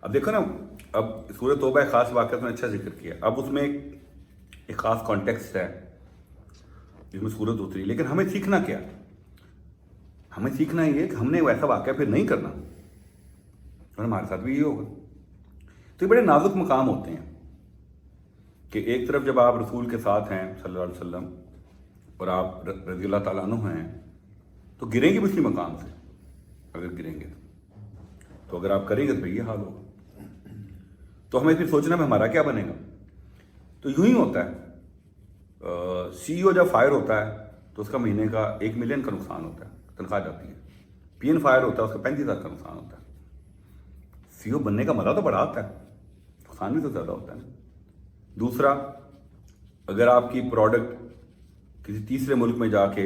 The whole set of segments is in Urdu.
اب دیکھو نا، اب سورۃ توبہ ایک خاص واقعہ تو نے اچھا ذکر کیا، اب اس میں ایک خاص کانٹیکسٹ ہے جس میں سورت اتری، لیکن ہمیں سیکھنا کیا؟ ہمیں سیکھنا یہ ہے کہ ہم نے ویسا واقعہ پھر نہیں کرنا، اور ہمارے ساتھ بھی یہ ہوگا۔ تو یہ بڑے نازک مقام ہوتے ہیں کہ ایک طرف جب آپ رسول کے ساتھ ہیں صلی اللہ علیہ وسلم اور آپ رضی اللہ تعالیٰ عنہ ہیں، تو گریں گے بھی اسی مقام سے، اگر گریں گے تو اگر آپ کریں گے تو یہ حال ہوگا۔ تو ہمیں پھر سوچنا میں ہمارا کیا بنے گا۔ تو یوں ہی ہوتا ہے، سی او جب فائر ہوتا ہے تو اس کا مہینے کا 1 ملین کا نقصان ہوتا ہے، تنخواہ جاتی ہے۔ پی این فائر ہوتا ہے، اس کا 35,000 کا نقصان ہوتا ہے۔ سی او بننے کا مزہ تو بڑا آتا ہے، نقصان بھی تو زیادہ ہوتا ہے۔ دوسرا، اگر آپ کی پروڈکٹ کسی تیسرے ملک میں جا کے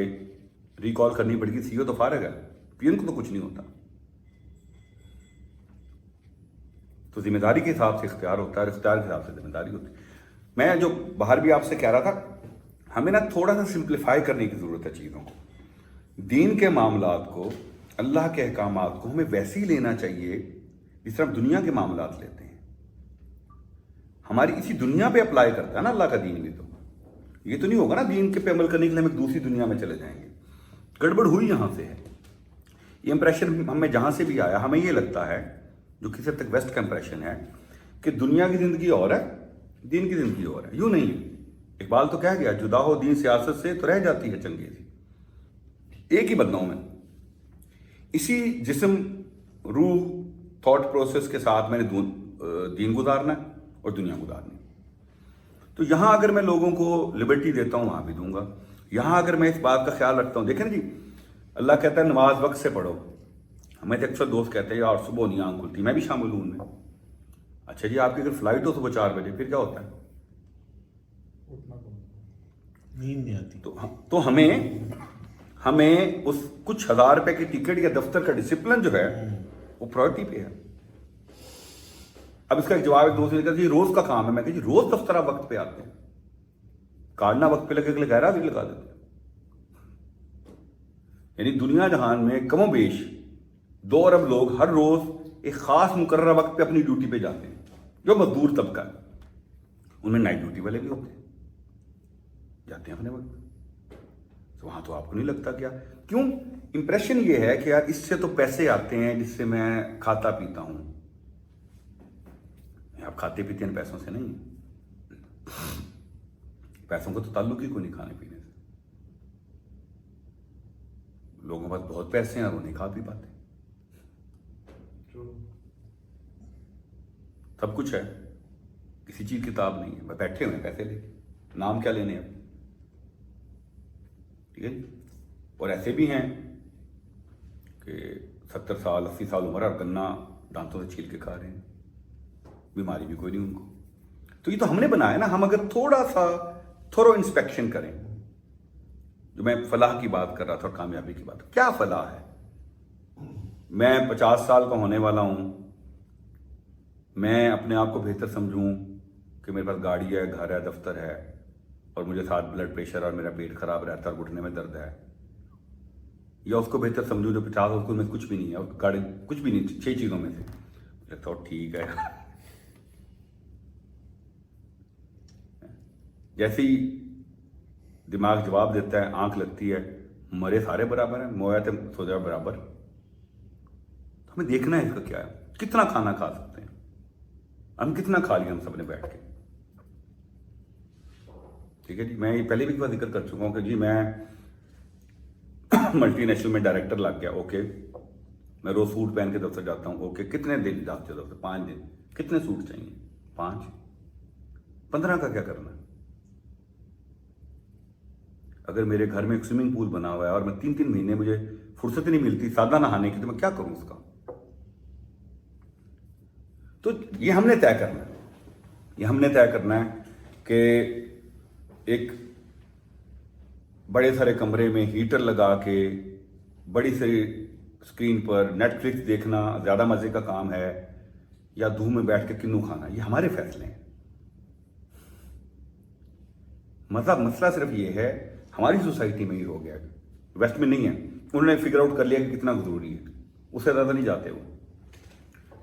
ریکال کرنی پڑے گی، سی او تو فارغ ہے، پی این کو تو کچھ نہیں ہوتا۔ تو ذمہ داری کے حساب سے اختیار ہوتا ہے، اور اختیار کے حساب سے ذمہ داری ہوتی ہے۔ میں جو باہر بھی آپ سے کہہ رہا تھا، ہمیں نا تھوڑا سا سمپلیفائی کرنے کی ضرورت ہے چیزوں کو۔ دین کے معاملات کو، اللہ کے احکامات کو ہمیں ویسے ہی لینا چاہیے جس طرح ہم دنیا کے معاملات لیتے ہیں۔ ہماری اسی دنیا پہ اپلائی کرتا ہے نا اللہ کا دین بھی۔ تو یہ تو نہیں ہوگا نا دین کے پہ عمل کرنے کے لیے ہم ایک دوسری دنیا میں چلے جائیں گے۔ گڑبڑ ہوئی یہاں سے ہے۔ یہ امپریشن ہمیں جہاں سے بھی آیا، ہمیں یہ لگتا ہے، جو کسی حد تک ویسٹ کا امپریشن ہے، کہ دنیا کی زندگی اور ہے، دین کی زندگی اور ہے۔ یوں نہیں ہے۔ اقبال تو کہہ گیا، جدا ہو دین سیاست سے تو رہ جاتی ہے چنگیزی۔ ایک ہی بدنوں میں اسی جسم، روح، تھاٹ پروسیس کے ساتھ میں نے دین گزارنا ہے اور دنیا گزارنی ہے۔ تو یہاں اگر میں لوگوں کو لبرٹی دیتا ہوں، وہاں بھی دوں گا۔ یہاں اگر میں اس بات کا خیال رکھتا ہوں، دیکھیں نا جی، اللہ کہتا ہے نماز وقت سے پڑھو۔ ہمیں تو اکثر دوست کہتے ہیں یار صبح نہیں آنکھ کھلتی، میں بھی شامل ہوں ان میں۔ اچھا جی، آپ کی اگر فلائٹ ہو صبح 4 بجے، پھر کیا ہوتا ہے؟ نیند نہیں آتی۔ تو ہمیں اس کچھ ہزار روپے کی ٹکٹ یا دفتر کا ڈسپلن جو ہے وہ پرائرٹی پہ ہے۔ اب اس کا ایک جواب ایک دوست نے کہا جی روز کا کام ہے۔ میں کہا جی روز دفتر آپ وقت پہ آتے ہیں، کارڈنا وقت پہ لگے، غیر حاضری لگا دیتے ہیں۔ یعنی دنیا جہان میں کم و بیش 2 ارب لوگ ہر روز ایک خاص مقررہ وقت پہ اپنی ڈیوٹی پہ جاتے ہیں، جو مزدور طبقہ ہے۔ ان میں نائٹ ڈیوٹی والے بھی ہوتے ہیں، جاتے ہیں اپنے وقت۔ تو وہاں تو آپ کو نہیں لگتا کیا؟ کیوں؟ امپریشن یہ ہے کہ یار اس سے تو پیسے آتے ہیں جس سے میں کھاتا پیتا ہوں۔ آپ کھاتے پیتے ہیں پیسوں سے نہیں، پیسوں کا تو تعلق ہی کوئی نہیں کھانے پینے سے۔ لوگوں کے پاس بہت پیسے ہیں اور وہ نہیں کھا پی پاتے۔ سب کچھ ہے، کسی چیز کتاب نہیں ہے، بیٹھے ہوئے ہیں پیسے لے کے، نام کیا لینے اب؟ ٹھیک ہے جی۔ اور ایسے بھی ہیں کہ 70 سال 80 سال عمر اور گنا دانتوں سے چھیل کے کھا رہے ہیں، بیماری بھی کوئی نہیں ان کو۔ تو یہ تو ہم نے بنایا نا۔ ہم اگر تھوڑا سا تھورو انسپیکشن کریں، جو میں فلاح کی بات کر رہا تھا اور کامیابی کی بات، کیا فلاح ہے؟ میں 50 سال کا ہونے والا ہوں، میں اپنے آپ کو بہتر سمجھوں کہ میرے پاس گاڑی ہے، گھر ہے، دفتر ہے، اور مجھے ساتھ بلڈ پریشر اور میرا پیٹ خراب رہتا ہے اور گھٹنے میں درد ہے، یا اس کو بہتر سمجھوں جو 50 اس کو میں کچھ بھی نہیں ہے، اور گاڑی کچھ بھی نہیں، 6 چیزوں میں سے لگتا ہو ٹھیک ہے۔ جیسے ہی دماغ جواب دیتا ہے، آنکھ لگتی ہے، مرے سارے برابر ہیں، مویا تے سو جائے برابر۔ ہمیں دیکھنا ہے اس کا کیا ہے، کتنا کھانا کھا سکتے ہیں ہم، کتنا کھا لیا ہم سب نے بیٹھ کے۔ ٹھیک ہے جی، میں یہ پہلے بھی ایک بار ذکر کر چکا ہوں کہ جی میں ملٹی نیشنل میں ڈائریکٹر لگ گیا، اوکے، میں روز سوٹ پہن کے دفتر جاتا ہوں، اوکے، کتنے دن جاتے ہو دفتر؟ 5 دن۔ کتنے سوٹ چاہیے؟ 5؟ 15 کا کیا کرنا ہے؟ اگر میرے گھر میں ایک سوئمنگ پول بنا ہوا ہے اور میں 3 مہینے مجھے فرصت نہیں ملتی سادہ نہانے کی، تو میں کیا کروں اس کا؟ تو یہ ہم نے طے کرنا ہے، یہ ہم نے طے کرنا ہے کہ ایک بڑے سارے کمرے میں ہیٹر لگا کے بڑی سی اسکرین پر نیٹ فلکس دیکھنا زیادہ مزے کا کام ہے، یا دھوپ میں بیٹھ کے کنو کھانا، یہ ہمارے فیصلے ہیں۔ مسئلہ صرف یہ ہے ہماری سوسائٹی میں ہی ہو گیا، ویسٹ میں نہیں ہے۔ انہوں نے فگر آؤٹ کر لیا کہ کتنا ضروری ہے، اس سے زیادہ نہیں جاتے وہ۔